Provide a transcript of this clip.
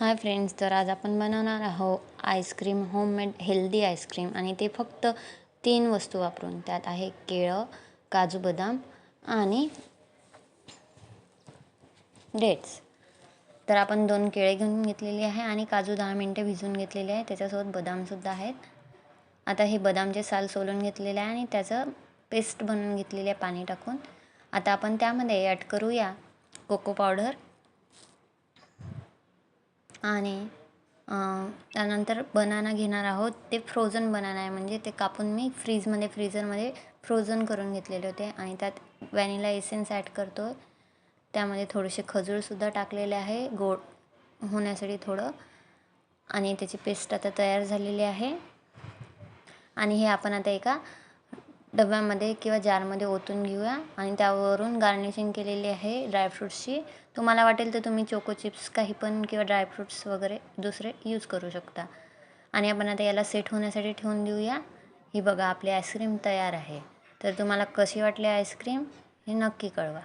Hi friends, तर आज आपण बनवणार आहोत आईस्क्रीम, होममेड हेल्दी आईस्क्रीम आणि ते फक्त 3 वस्तू वापरून. त्यात आहे केळं, काजू बदाम आणि डेट्स. तर आपण 2 केळे घेऊन घेतलेली आहे आणि काजू 10 मिनिटं भिजवून घेतलेले आहे. त्याच्यासोबत बदामसुद्धा आहेत. आता हे बदामचे साल सोलून घेतलेले आहे आणि त्याचं पेस्ट बनवून घेतलेली आहे पाणी टाकून. आता आपण त्यामध्ये ॲड करूया कोको पावडर आणि त्यानंतर बनाना घेणार आहोत. ते फ्रोझन बनाना आहे, म्हणजे ते कापून मी फ्रीजरमध्ये फ्रोझन करून घेतलेले होते. आणि त्यात व्हॅनिला एसेन्स ॲड करतो आहे. त्यामध्ये थोडेसे खजूरसुद्धा टाकलेले आहे गोड होण्यासाठी थोडं. आणि त्याची पेस्ट आता तयार झालेली आहे. आणि हे आपण आता एका डब्यामध्ये किंवा जारमध्ये ओतून घेऊया आणि त्यावरून गार्निशिंग केलेली आहे ड्रायफ्रूट्सची. तुम्हाला वाटेल तर तुम्ही चोको चिप्स काही पण किंवा ड्रायफ्रूट्स वगैरे दुसरे यूज करू शकता. आणि आपण आता याला सेट होण्यासाठी ठेवून देऊया. ही बघा, आपली आईस्क्रीम तयार आहे. तर तुम्हाला कशी वाटली आईस्क्रीम हे नक्की कळवा.